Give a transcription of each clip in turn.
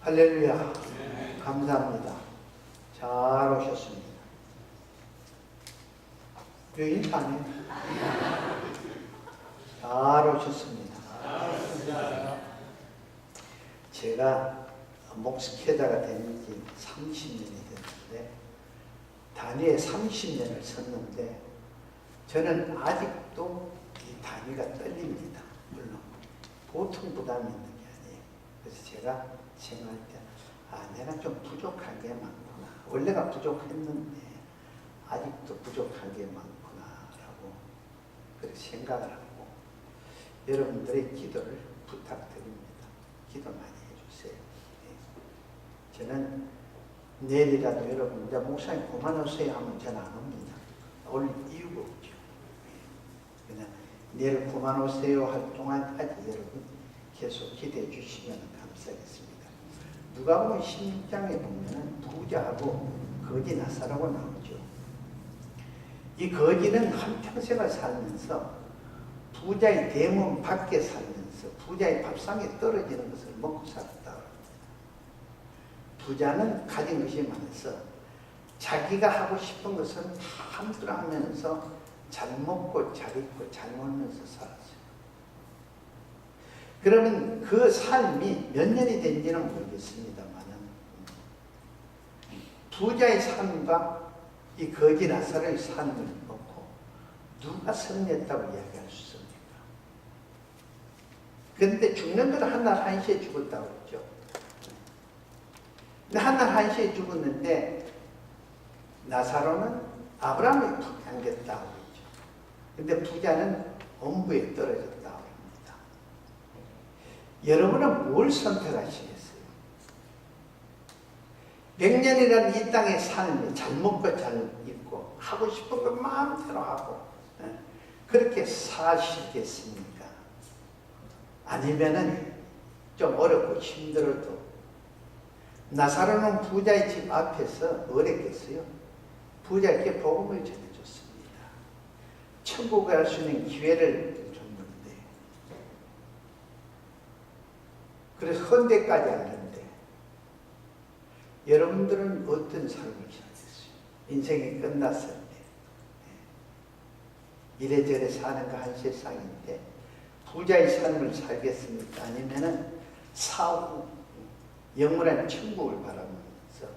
할렐루야. 감사합니다. 잘 오셨습니다. 왜 인사하네? 잘 오셨습니다. 제가 목스케다가 된 지 30년이 됐는데, 단위에 30년을 섰는데, 저는 아직도 이 단위가 떨립니다. 물론 보통 부담이 있는 게 아니에요. 그래서 제가 생각할 때 내가 좀 부족한 게 많구나. 원래가 부족했는데 아직도 부족한 게 많구나 라고 그렇게 생각을 하고, 여러분들의 기도를 부탁드립니다. 기도 많이 해주세요. 저는 내일이라도 여러분, 이제 목사님 그만오세요 하면 저는 안 옵니다. 올 이유가 없죠. 그냥 내일 그만오세요 할 동안까지 여러분 계속 기대해 주시면 감사하겠습니다. 누가복음 16장에 보면 부자하고 거지 나사로가 나오죠. 이 거지는 한평생을 살면서 부자의 대문 밖에 살면서 부자의 밥상에 떨어지는 것을 먹고 살았다. 부자는 가진 것이 많아서 자기가 하고 싶은 것은 다 함부로 하면서 잘 먹고 잘 입고 잘 놀면서 살았어요. 그러면 그 삶이 몇 년이 된지는 모르겠습니다만, 부자의 삶과 이 거지 나사로의 삶을 놓고 누가 승리했다고 이야기할 수 있습니까? 그런데 죽는 건 한날 한시에 죽었다고 했죠. 근데 한날 한시에 죽었는데 나사로는 아브라함이 안겼다고 했죠. 근데 부자는 엄부에 떨어졌다고 합니다. 여러분은 뭘 선택하시겠어요? 100년이라는 이 땅의 삶이 잘 먹고 잘 입고 하고 싶은 것 마음대로 하고 그렇게 사시겠습니까? 아니면은 좀 어렵고 힘들어도, 나사로는 부자의 집 앞에서 어렵겠어요? 부자에게 복음을 전해줬습니다. 천국에 갈 수 있는 기회를 줬는데, 그래서 헌데까지 알는데, 여러분들은 어떤 삶을 살겠어요? 인생이 끝났을 때 이래저래 사는 거 한 세상인데 부자의 삶을 살겠습니까? 아니면은 사후 영원한 천국을 바라보면서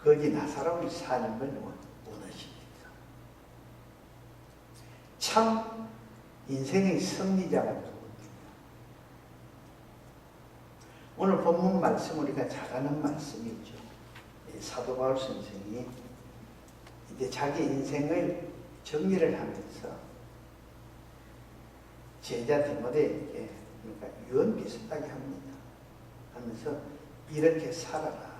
거기 나사로운 삶을 원하십니까? 참 인생의 승리자가 누굽니까? 오늘 본문 말씀 우리가 잘 아는 말씀이죠. 사도 바울 선생이 이제 자기 인생을 정리를 하면서 제자 디모데에게, 그러니까 유언 비슷하게 합니다. 하면서 이렇게 살아라.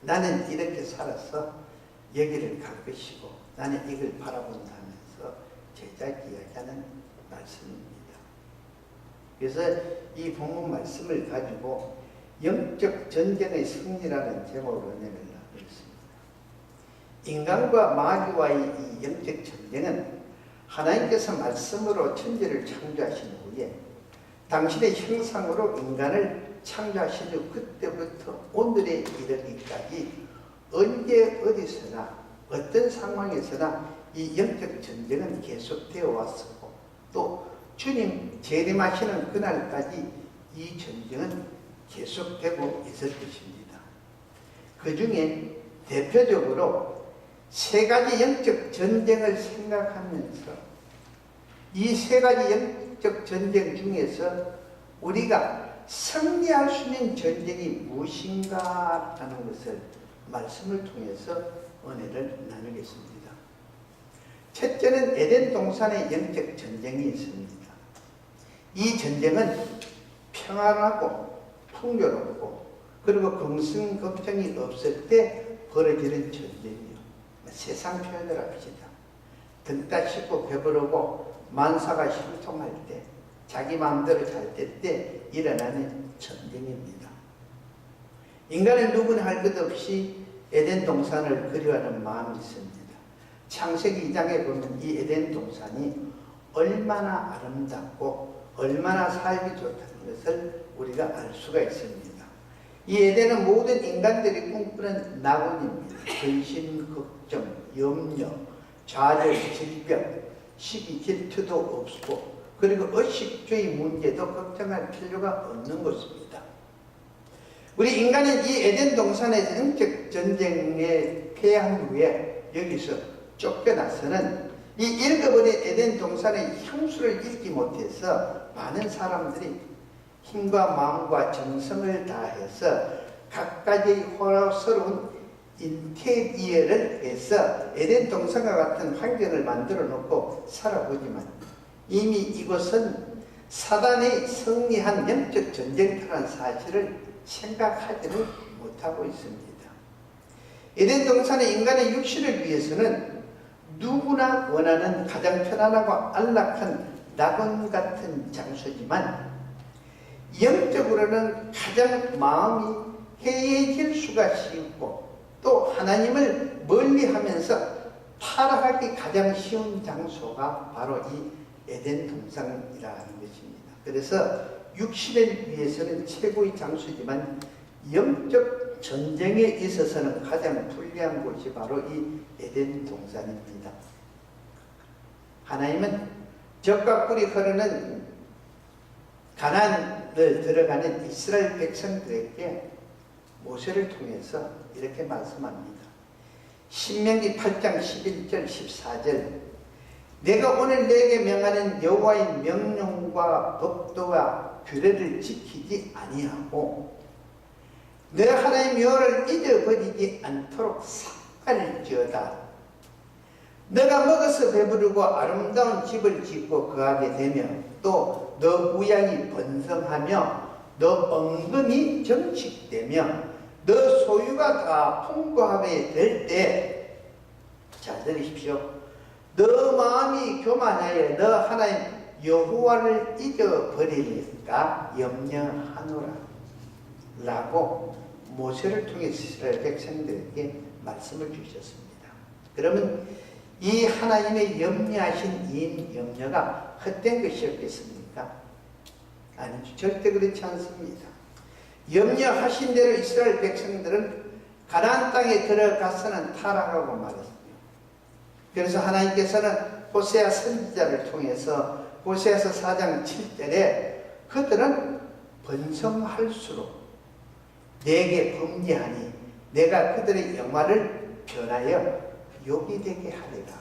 나는 이렇게 살아서 여기를 갈 것이고 나는 이걸 바라본다 하면서 제자에게 이야기하는 말씀입니다. 그래서 이 본문 말씀을 가지고 영적 전쟁의 승리라는 제목으로 은혜를 나누겠습니다. 인간과 마귀와의 이 영적 전쟁은 하나님께서 말씀으로 천지를 창조하신 후에 당신의 형상으로 인간을 창조하신 후 그때부터 오늘에 이르기까지 언제 어디서나 어떤 상황에서나 이 영적 전쟁은 계속되어 왔었고, 또 주님 재림하시는 그날까지 이 전쟁은 계속되고 있을 것입니다. 그 중에 대표적으로 세 가지 영적 전쟁을 생각하면서 이 세 가지 영적 전쟁 중에서 우리가 승리할 수 있는 전쟁이 무엇인가 하는 것을 말씀을 통해서 은혜를 나누겠습니다. 첫째는 에덴 동산의 영적 전쟁이 있습니다. 이 전쟁은 평안하고 풍요롭고 그리고 걱정 걱정이 없을 때 벌어지는 전쟁이요. 세상 표현을 합시다. 등 따시고 배부르고 만사가 형통할 때, 자기 마음대로 잘 될 때 일어나는 전쟁입니다. 인간은 누구나 할 것 없이 에덴 동산을 그리워하는 마음이 있습니다. 창세기 2장에 보면 이 에덴 동산이 얼마나 아름답고 얼마나 살기 좋다는 것을 우리가 알 수가 있습니다. 이 에덴은 모든 인간들이 꿈꾸는 낙원입니다. 근심, 걱정, 염려, 좌절, 질병, 시기, 질투도 없고, 그리고 의식주의 문제도 걱정할 필요가 없는 것입니다. 우리 인간은 이 에덴 동산의 영적 전쟁에 패한 후에 여기서 쫓겨나서는 이 잃어버린 에덴 동산의 향수를 잊지 못해서 많은 사람들이 힘과 마음과 정성을 다해서 각가지 호화스러운 인테리어를 해서 에덴 동산과 같은 환경을 만들어 놓고 살아보지만 이미 이곳은 사단의 승리한 영적 전쟁터라는 사실을 생각하지를 못하고 있습니다. 에덴 동산의 인간의 육신을 위해서는 누구나 원하는 가장 편안하고 안락한 낙원 같은 장소지만 영적으로는 가장 마음이 해이해질 수가 쉽고 또 하나님을 멀리하면서 타락하기 가장 쉬운 장소가 바로 이 에덴 동산이라는 것입니다. 그래서 육신을 위해서는 최고의 장소지만 영적 전쟁에 있어서는 가장 불리한 곳이 바로 이 에덴 동산입니다. 하나님은 젖과 꿀이 흐르는 가나안을 들어가는 이스라엘 백성들에게 모세를 통해서 이렇게 말씀합니다. 신명기 8장 11절 14절 내가 오늘 내게 명하는 여호와의 명령과 법도와 규례를 지키지 아니하고 내 하나님 여호와를 잊어버리지 않도록 삭갈지어다. 너가 먹어서 배부르고 아름다운 집을 짓고 거하게 되면 또 너 우양이 번성하며 너 언금이 정식되며 너 소유가 다 풍부하게 될 때 자 들으십시오. 너 마음이 교만하여 너 하나님 여호와를 잊어버리니까 염려하노라 라고 모세를 통해서 이스라엘 백성들에게 말씀을 주셨습니다. 그러면 이 하나님의 염려하신 이 염려가 헛된 것이었겠습니까? 아니죠. 절대 그렇지 않습니다. 염려하신 대로 이스라엘 백성들은 가나안 땅에 들어가서는 타락하고 말았습니다. 그래서 하나님께서는 호세아 선지자를 통해서 호세아서 4장 7절에 그들은 번성할수록 내게 범죄하니 내가 그들의 영화를 변하여 욕이 되게 하리라.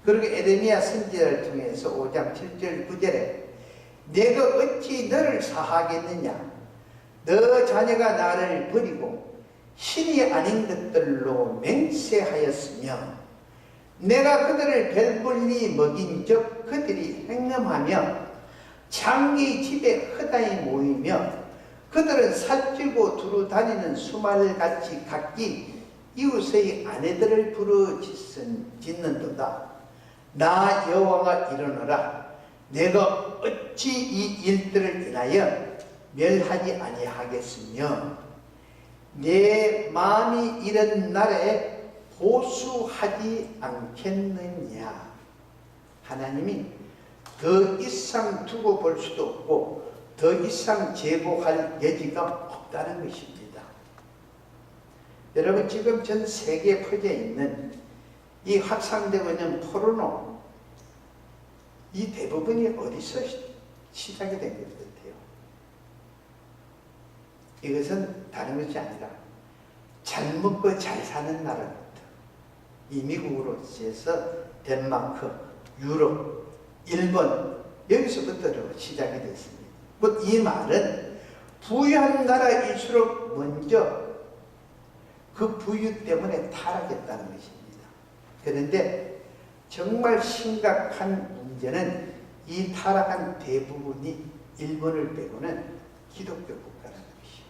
그리고 에레미야 선지자를 통해서 5장 7절 9절에 내가 어찌 너를 사하겠느냐 너 자녀가 나를 버리고 신이 아닌 것들로 맹세하였으며 내가 그들을 배불리 먹인 적 그들이 행음하며 장기 집에 허다히 모이며 그들은 살찌고 두루 다니는 수말같이 각기 이웃의 아내들을 부르 짓는도다. 나 여호와가 일어나라. 내가 어찌 이 일들을 인하여 멸하지 아니하겠으며 내 마음이 이런 날에 보수하지 않겠느냐. 하나님이 더 이상 두고 볼 수도 없고 더 이상 제보할 여지가 없다는 것입니다. 여러분 지금 전 세계에 퍼져 있는 이 확산되고 있는 포르노 이 대부분이 어디서 시작이 된 것 같아요? 이것은 다른 것이 아니라 잘 먹고 잘 사는 나라부터 이 미국으로 해서 덴마크, 유럽, 일본 여기서부터 시작이 됐습니다. 이 말은 부유한 나라일수록 먼저 그 부유 때문에 타락했다는 것입니다. 그런데 정말 심각한 문제는 이 타락한 대부분이 일본을 빼고는 기독교 국가라는 것이에요.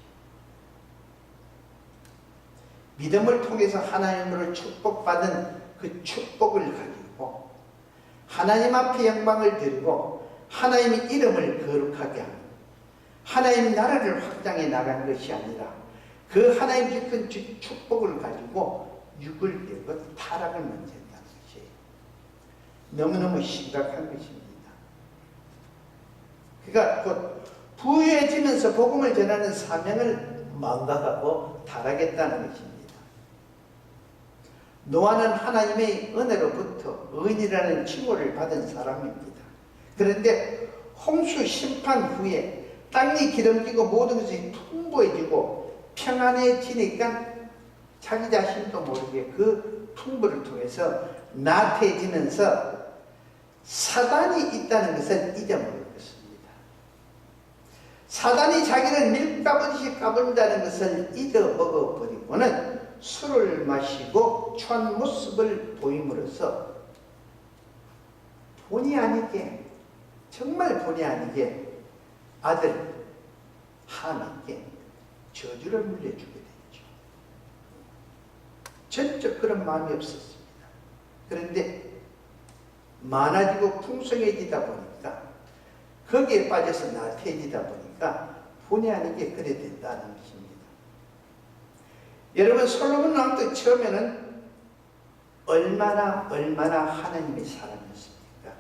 믿음을 통해서 하나님으로 축복받은 그 축복을 가지고 하나님 앞에 영광을 드리고 하나님의 이름을 거룩하게 하는 하나님 나라를 확장해 나간 것이 아니라 그 하나님 주신 축복을 가지고 육을 내고 타락을 먼저 했다는 것이에요. 너무너무 심각한 것입니다. 그러니까 곧 부유해지면서 복음을 전하는 사명을 망각하고 타락했다는 것입니다. 노아는 하나님의 은혜로부터 의인이라는 칭호를 받은 사람입니다. 그런데 홍수 심판 후에 땅이 기름지고 모든 것이 풍부해지고 평안해지니까 자기 자신도 모르게 그 풍부를 통해서 나태해지면서 사단이 있다는 것을 잊어버린 것입니다. 사단이 자기를 밀가부듯이 까분다는 것을 잊어먹어버리고는 술을 마시고 취한 모습을 보임으로써 본의 아니게, 정말 본의 아니게 아들 함에게 저주를 물려주게 됐죠. 전적 그런 마음이 없었습니다. 그런데 많아지고 풍성해지다 보니까, 거기에 빠져서 나태해지다 보니까 본의 아니게 그래 된다는 것입니다. 여러분, 솔로몬 왕도 처음에는 얼마나 하나님의 사람이었습니까?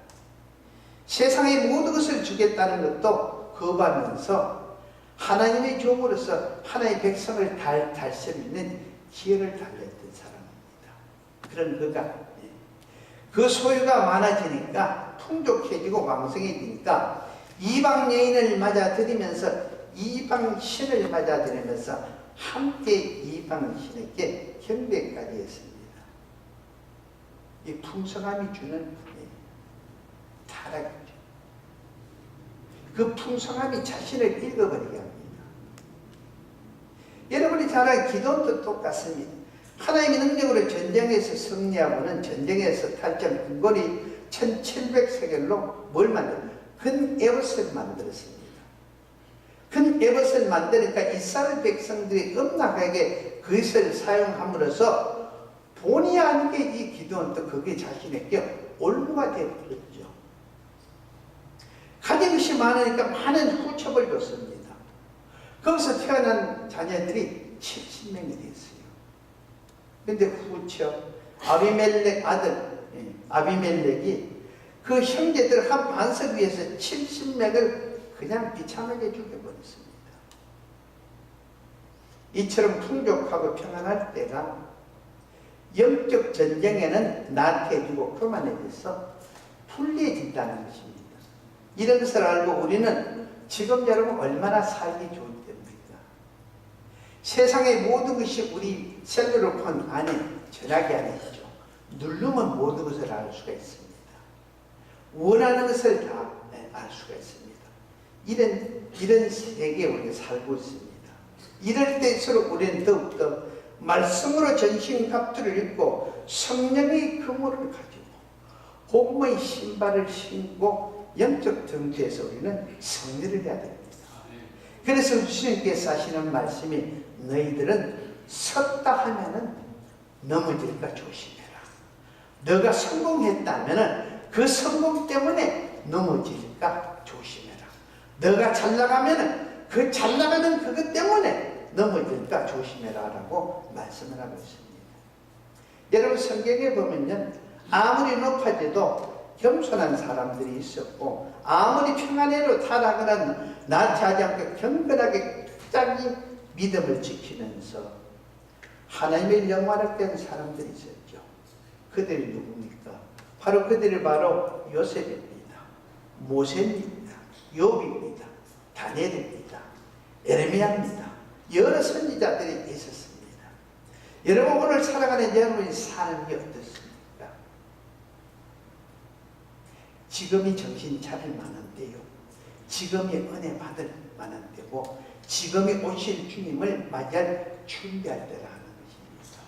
세상의 모든 것을 주겠다는 것도 거부하면서 하나님의 종으로서 하나님의 백성을 다스릴 있는 기회를 달렸던 사람입니다. 그런 그가 그 소유가 많아지니까 풍족해지고 왕성해지니까 이방 여인을 맞아들이면서 이방 신을 맞아들이면서 함께 이방 신에게 경배까지 했습니다. 이 풍성함이 주는 타락이죠. 그 풍성함이 자신을 읽어버리게 합니다. 여러분이 잘 아는 기도도 똑같습니다. 하나님의 능력으로 전쟁에서 승리하고는 전쟁에서 탈전 근거리 1700세겔로 뭘 만들었어요? 큰 에봇을 만들었습니다. 큰 에봇을 만드니까 이스라엘 백성들이 엄락하게 그것을 사용함으로써 본의 아니게 이 기도원도 그게 자신에게 올무가 되어버렸죠. 가진 것이 많으니까 많은 후첩을 줬습니다. 거기서 태어난 자녀들이 70명이 됐어요. 그런데 후첩 아비멜렉 아들 아비멜렉이 그 형제들 한 반석 위에서 70명을 그냥 비참하게 죽여버렸습니다. 이처럼 풍족하고 평안할 때가 영적 전쟁에는 나태해지고 교만해져서 불리해진다는 것입니다. 이런 것을 알고 우리는 지금 여러분 얼마나 살기 좋을 때입니까? 세상의 모든 것이 우리 셀룰로폰 안에, 전화기 안에 있죠. 누르면 모든 것을 알 수가 있습니다. 원하는 것을 다 알 수가 있습니다. 이런 세계에 우리가 살고 있습니다. 이럴 때일수록 우리는 더욱더 말씀으로 전신갑주를 입고 성령의 그물을 가지고 복음의 신발을 신고 영적 정체에서 우리는 승리를 해야 됩니다. 그래서 주님께서 하시는 말씀이 너희들은 섰다 하면은 넘어질까 조심해라. 너가 성공했다면은 그 성공 때문에 넘어질까 조심해라. 너가 잘 나가면은 그 잘 나가는 그것 때문에 넘어질까 조심해라 라고 말씀을 하고 있습니다. 여러분, 성경에 보면요, 아무리 높아져도 겸손한 사람들이 있었고 아무리 평안해로 타락을 나태하지 않고 경건하게 끝까지 믿음을 지키면서 하나님의 영광을 뺀 사람들이 있었죠. 그들이 누굽니까? 바로 그들이 바로 요셉입니다. 모세입니다. 욥입니다. 다니엘입니다. 에레미야입니다. 여러 선지자들이 있었습니다. 여러분, 오늘 살아가는 여러분이 사는 게 어떻습니까? 지금이 정신 차릴 만한 때요. 지금이 은혜 받을 만한 때고 지금이 오실 주님을 맞이할 준비할 때라는 것입니다.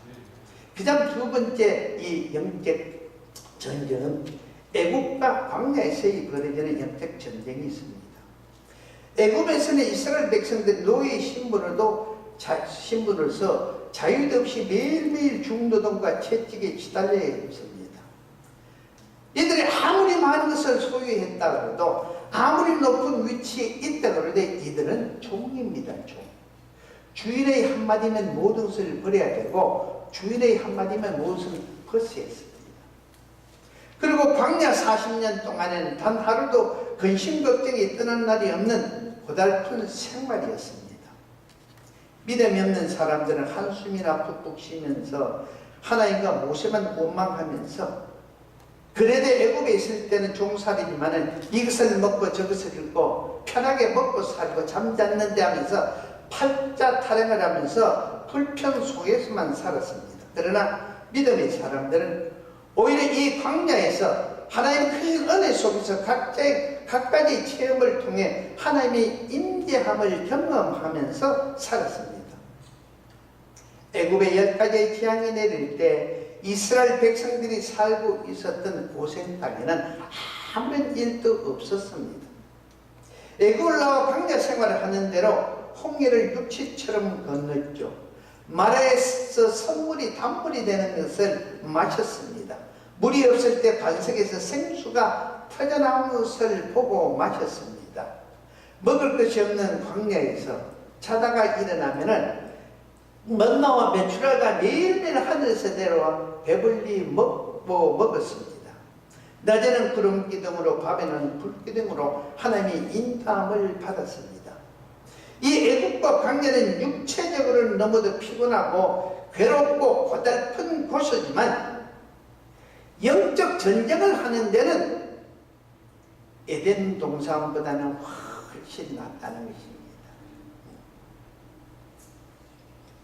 그 다음 두 번째 이 영적 전쟁은 애국과 광야에서의 벌어지는 영적 전쟁이 있습니다. 애국에서는 이스라엘 백성들 노예의 신분으로서 자유도 없이 매일매일 중노동과 채찍에 시달려야 했습니다. 이들이 아무리 많은 것을 소유했다 해도 아무리 높은 위치에 있다 해도 이들은 종입니다. 종. 주인의 한마디면 모든 것을 버려야 되고 주인의 한마디면 모든 것을 벗어야 했습니다. 그리고 광야 40년 동안에는 단 하루도 근심 걱정이 떠난 날이 없는 고달픈 생활이었습니다. 믿음이 없는 사람들은 한숨이나 푹푹 쉬면서 하나님과 모세만 원망하면서, 그래도 애굽에 있을 때는 종살이지만은 이것을 먹고 저것을 읽고 편하게 먹고 살고 잠잤는데 하면서 팔자 타령을 하면서 불평 속에서만 살았습니다. 그러나 믿음의 사람들은 오히려 이 광야에서 하나님의 큰 은혜 속에서 각가지 체험을 통해 하나님의 임재함을 경험하면서 살았습니다. 애굽의 10가지의 재앙이 내릴 때 이스라엘 백성들이 살고 있었던 고센 땅에는 아무런 일도 없었습니다. 애굽을 나와 광야 생활을 하는 대로 홍해를 육지처럼 건넜죠. 마라에서 선물이 단물이 되는 것을 마셨습니다. 물이 없을 때 반석에서 생수가 터져나오는 것을 보고 마셨습니다. 먹을 것이 없는 광야에서 자다가 일어나면은 먼나와 메추라가 매일매일 하늘에서 내려와 배불리 먹었습니다. 낮에는 구름 기둥으로 밤에는 불 기둥으로 하나님의 인도함을 받았습니다. 이 애국과 광야는 육체적으로는 너무도 피곤하고 괴롭고 고달픈 곳이지만 영적 전쟁을 하는 데는 에덴 동산보다는 훨씬 낫다는 것입니다.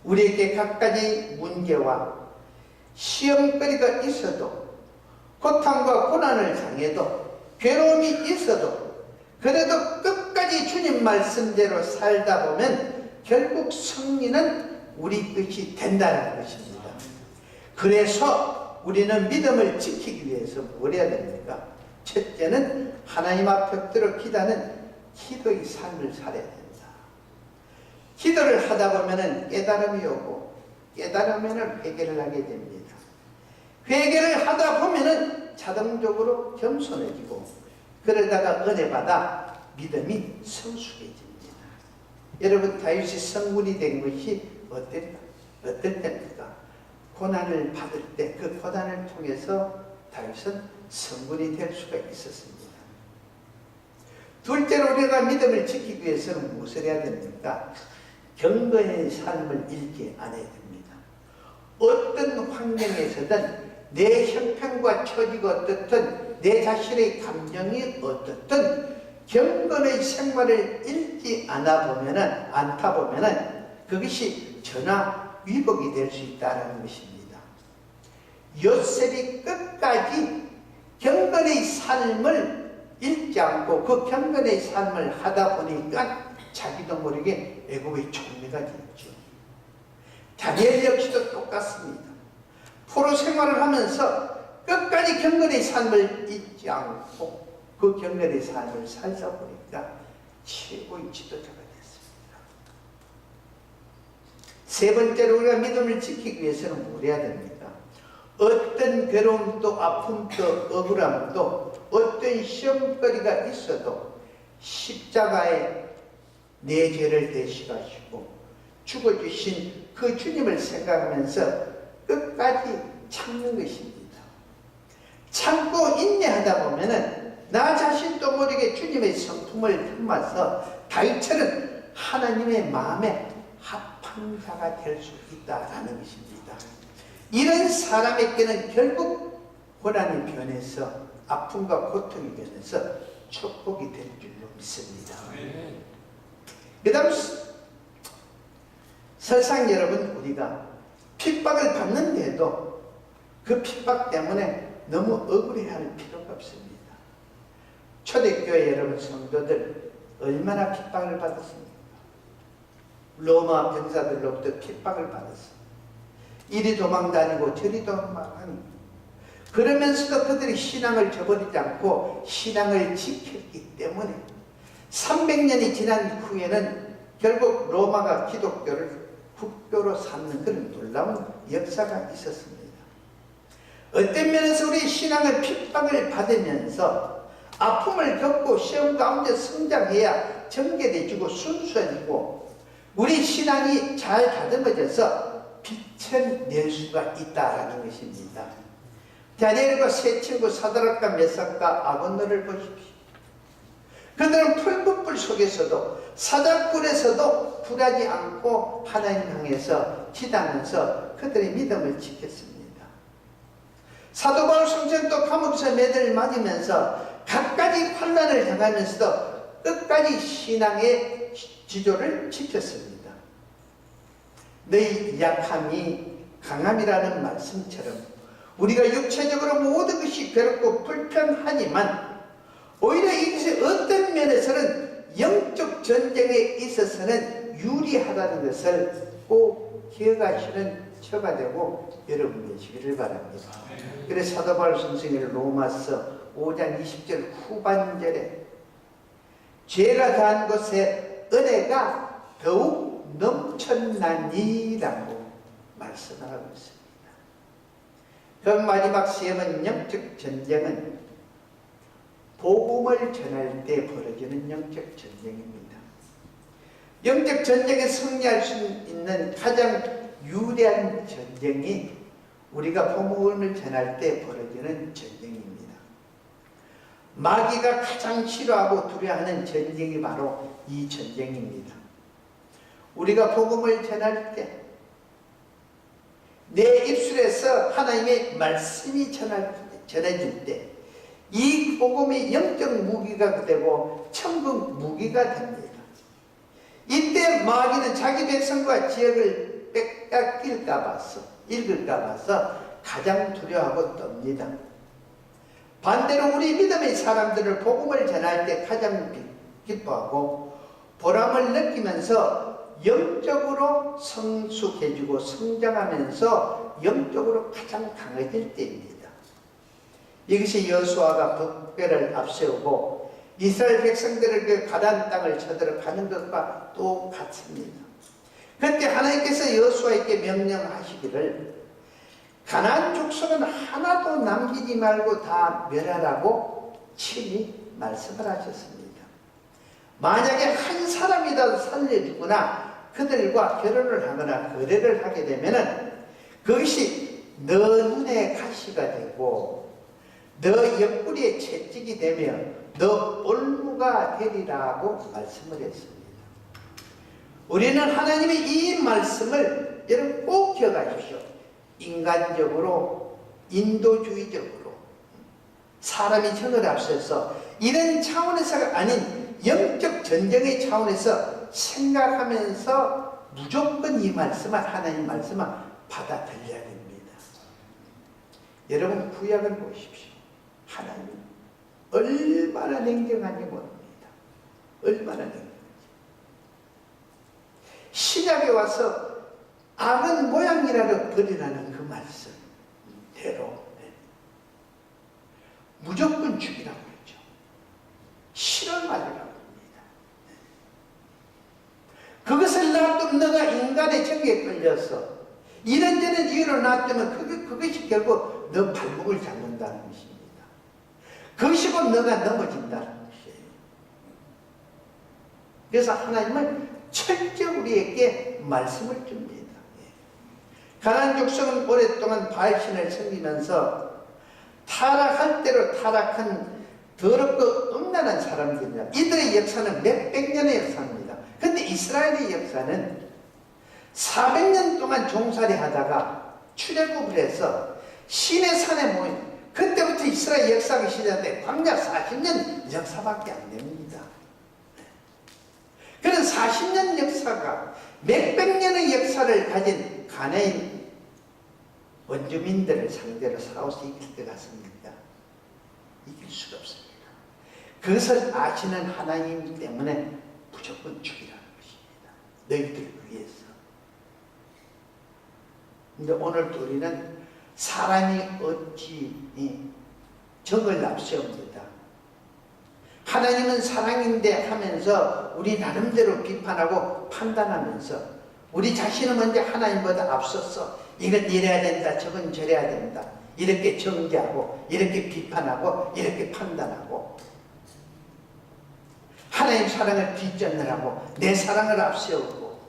우리에게 갖가지 문제와 시험거리가 있어도, 고통과 고난을 당해도, 괴로움이 있어도, 그래도 끝까지 주님 말씀대로 살다 보면 결국 승리는 우리 것이 된다는 것입니다. 그래서 우리는 믿음을 지키기 위해서 뭘 해야 됩니까? 첫째는 하나님 앞에 엎드려 기도하는 기도의 삶을 살아야 됩니다. 기도를 하다 보면 깨달음이 오고, 깨달으면 회개를 하게 됩니다. 회개를 하다 보면 자동적으로 겸손해지고, 그러다가 은혜 받아 믿음이 성숙해집니다. 여러분, 다윗이 성군이 된 것이 어떨 때입니까? 고난을 받을 때 그 고난을 통해서 다윗은 성군이 될 수가 있었습니다. 둘째로 우리가 믿음을 지키기 위해서는 무엇을 해야 됩니까? 경건의 삶을 잃지 않아야 됩니다. 어떤 환경에서든 내 형편과 처지가 어떻든 내 자신의 감정이 어떻든 경건의 생활을 잃지 않다 보면은 그것이 전화 위복이 될 수 있다는 것입니다. 요셉이 끝까지 경건의 삶을 잃지 않고 그 경건의 삶을 하다 보니까 자기도 모르게 애굽의 총리가 되었죠. 다니엘 역시도 똑같습니다. 포로 생활을 하면서 끝까지 경건의 삶을 잊지 않고 그 경건의 삶을 살다 보니까 최고의 지도자가 됐습니다. 세 번째로 우리가 믿음을 지키기 위해서는 뭘 해야 됩니까? 어떤 괴로움도 아픔도 억울함도 어떤 시험거리가 있어도 십자가에 내 죄를 대신하시고 죽어주신 그 주님을 생각하면서 끝까지 참는 것입니다. 참고 인내하다 보면은 나 자신도 모르게 주님의 성품을 닮아서 다윗처럼 하나님의 마음에 합한 자가 될 수 있다라는 것입니다. 이런 사람에게는 결국 고난이 변해서 아픔과 고통이 변해서 축복이 될 줄로 믿습니다. 그 다음 세상 여러분, 우리가 핍박을 받는데도 그 핍박 때문에 너무 억울해할 필요가 없습니다. 초대교회 여러분 성도들 얼마나 핍박을 받았습니까? 로마 병사들로부터 핍박을 받았습니다. 이리 도망다니고 저리 도망다니고, 그러면서도 그들이 신앙을 저버리지 않고 신앙을 지켰기 때문에 300년이 지난 후에는 결국 로마가 기독교를 국교로 삼는 그런 놀라운 역사가 있었습니다. 어떤 면에서 우리 신앙을 핍박을 받으면서 아픔을 겪고 시험 가운데 성장해야 정결해지고 순수해지고 우리 신앙이 잘 다듬어져서 빛을 낼 수가 있다는 것입니다. 다니엘과 세 친구 사드락과 메삭과 아벳노를 보십시오. 그들은 풀무불 속에서도 사자굴에서도 굴하지 않고 하나님 향해서 기도하면서 그들의 믿음을 지켰습니다. 사도 바울 성전도 감옥에서 매를 맞으면서 갖가지 환난을 당하면서도 끝까지 신앙의 지조를 지켰습니다. 너희 약함이 강함이라는 말씀처럼 우리가 육체적으로 모든 것이 괴롭고 불편하지만 오히려 이것이 어떤 면에서는 영적 전쟁에 있어서는 유리하다는 것을 꼭 기억하시는 처가 되고 여러분 되시기를 바랍니다. 그래서 사도 바울 선생의 로마서 5장 20절 후반절에 죄가 더한 곳에 은혜가 더욱 넘쳤나니라고 말씀하고 있습니다. 그 마지막 세 번 영적 전쟁은 복음을 전할 때 벌어지는 영적 전쟁입니다. 영적 전쟁에 승리할 수 있는 가장 유리한 전쟁이 우리가 복음을 전할 때 벌어지는 전쟁입니다. 마귀가 가장 싫어하고 두려워하는 전쟁이 바로 이 전쟁입니다. 우리가 복음을 전할 때 내 입술에서 하나님의 말씀이 전해질 때 이 복음이 영적 무기가 되고 천국 무기가 됩니다. 이때 마귀는 자기 백성과 지역을 빼앗길까 봐서 읽을까 봐서 가장 두려워하고 떱니다. 반대로 우리 믿음의 사람들을 복음을 전할 때 가장 기뻐하고 보람을 느끼면서 영적으로 성숙해지고 성장하면서 영적으로 가장 강해질 때입니다. 이것이 여호수아가 법궤를 앞세우고 이스라엘 백성들을 그 가나안 땅을 쳐들어 가는 것과 똑같습니다. 그때 하나님께서 여호수아에게 명령하시기를 가나안 족속은 하나도 남기지 말고 다 멸하라고 친히 말씀을 하셨습니다. 만약에 한 사람이라도 살려주거나 그들과 결혼을 하거나 거래를 하게 되면은 그것이 너 눈에 가시가 되고 너 옆구리에 채찍이 되며 너 올무가 되리라고 말씀을 했습니다. 우리는 하나님의 이 말씀을 여러분 꼭 기억하십시오. 인간적으로 인도주의적으로 사람이 정을 앞서서 이런 차원에서가 아닌 영적 전쟁의 차원에서 생각하면서 무조건 이 말씀을 하나님 말씀을 받아들여야 됩니다. 여러분 구약을 보십시오. 하나님은 얼마나 냉정한지 모릅니다. 얼마나 냉정한지. 신약에 와서 악은 모양이라도 버리라는 그 말씀대로 무조건 죽이라고 했죠. 실을 맞으라고 합니다. 그것을 놔두면 너가 인간의 정에 걸려서 이런저런 이유로 놔두면 그것이 결국 너 발목을 잡는다는 것입니다. 그것이 곧 너가 넘어진다는 것이에요. 그래서 하나님은 철저히 우리에게 말씀을 줍니다. 가나안 족속은 오랫동안 바알신을 섬기면서 타락할 대로 타락한 더럽고 음란한 사람들입니다. 이들의 역사는 몇백 년의 역사입니다. 그런데 이스라엘의 역사는 400년 동안 종살이 하다가 출애굽을 해서 시내 산에 모인 그때부터 이스라엘 역사가 시작돼 광야 40년 역사밖에 안 됩니다. 그런 40년 역사가 몇백 년의 역사를 가진 가나안 원주민들을 상대로 싸워서 이길 것 같습니다. 이길 수가 없습니다. 그것을 아시는 하나님 때문에 무조건 죽이라는 것입니다. 너희들을 위해서. 근데 오늘 우리는 사람이 어찌 적을 앞세웁니다. 하나님은 사랑인데 하면서 우리 나름대로 비판하고 판단하면서 우리 자신은 먼저 하나님보다 앞서서 이건 이래야 된다, 저건 저래야 된다, 이렇게 정죄하고 이렇게 비판하고 이렇게 판단하고 하나님 사랑을 뒷전을 내 사랑을 앞세우고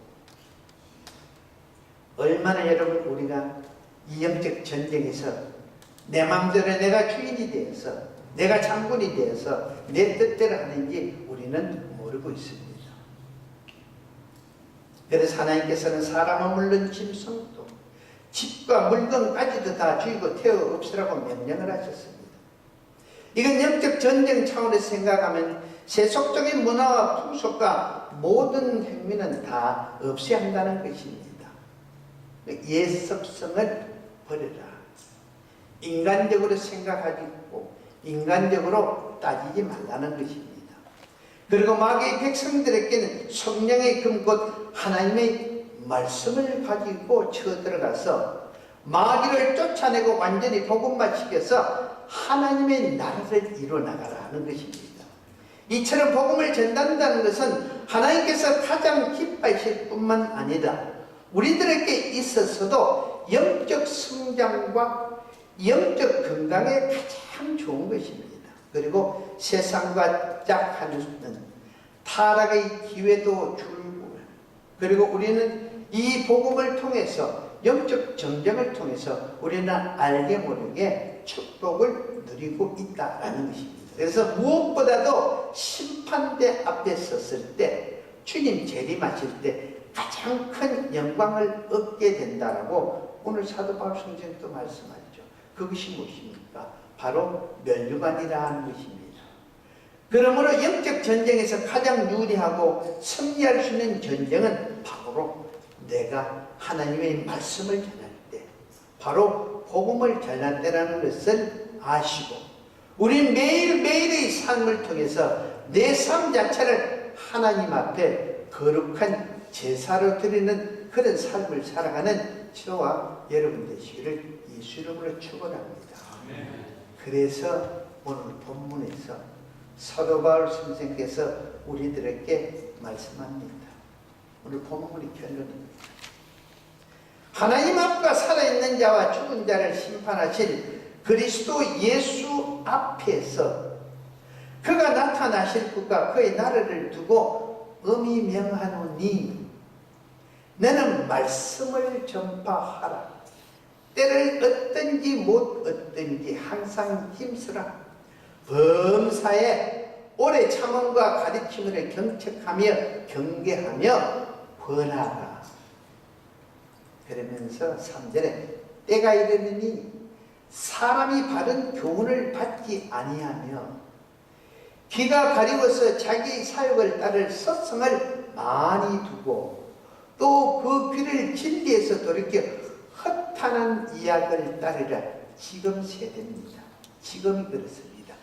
얼마나 여러분 우리가 이 영적 전쟁에서 내 마음대로 내가 주인이 되어서 내가 장군이 되어서 내 뜻대로 하는지 우리는 모르고 있습니다. 그래서 하나님께서는 사람은 물론 짐승도 집과 물건까지도 다 죽이고 태워 없애라고 명령을 하셨습니다. 이건 영적 전쟁 차원에서 생각하면 세속적인 문화와 풍속과 모든 행위는 다 없애야 한다는 것입니다. 예습성을 버려라. 인간적으로 생각하고 인간적으로 따지지 말라는 것입니다. 그리고 마귀의 백성들에게는 성령의 금 곧 하나님의 말씀을 가지고 쳐들어가서 마귀를 쫓아내고 완전히 복음화 시켜서 하나님의 나라를 이루어나가라 하는 것입니다. 이처럼 복음을 전한다는 것은 하나님께서 가장 기뻐하실 뿐만 아니라 우리들에게 있어서도 영적 성장과 영적 건강에 가장 좋은 것입니다. 그리고 세상과 짝하는 타락의 기회도 줄고, 그리고 우리는 이 복음을 통해서 영적 정정을 통해서 우리는 알게 모르게 축복을 누리고 있다라는 것입니다. 그래서 무엇보다도 심판대 앞에 섰을 때, 주님 재림하실 때 가장 큰 영광을 얻게 된다라고 오늘 사도 바울 성경도 말씀하죠. 그것이 무엇입니까? 바로 멸류관이라 하는 것입니다. 그러므로 영적 전쟁에서 가장 유리하고 승리할 수 있는 전쟁은 바로 내가 하나님의 말씀을 전할 때, 바로 복음을 전할 때라는 것을 아시고, 우린 매일매일의 삶을 통해서 내 삶 자체를 하나님 앞에 거룩한 제사로 드리는 그런 삶을 살아가는 저와 여러분 되시기를 예수 이름으로 축원합니다. 그래서 오늘 본문에서 사도 바울 선생께서 우리들에게 말씀합니다. 오늘 본문의 결론입니다. 하나님 앞과 살아있는 자와 죽은 자를 심판하실 그리스도 예수 앞에서 그가 나타나실 것과 그의 나라를 두고 엄히 명하노니 너는 말씀을 전파하라. 때를 얻든지 못 얻든지 항상 힘쓰라. 범사에 오래 참음과 가르침을 경책하며 경계하며 권하라. 그러면서 3절에 때가 이르느니 사람이 바른 교훈을 받지 아니하며 귀가 가리워서 자기 사역을 따를 서성을 많이 두고 또 그 귀를 진리에서 돌이켜 허탄한 이야기를 따르라. 지금 세대입니다. 지금이 그렇습니다.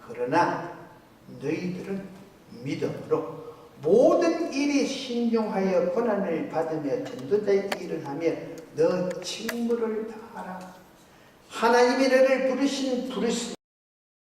그러나 너희들은 믿음으로 모든 일에 신중하여 고난을 받으며 전도자의 일을 하며 너 직무를 다하라. 하나님이 너를 부르신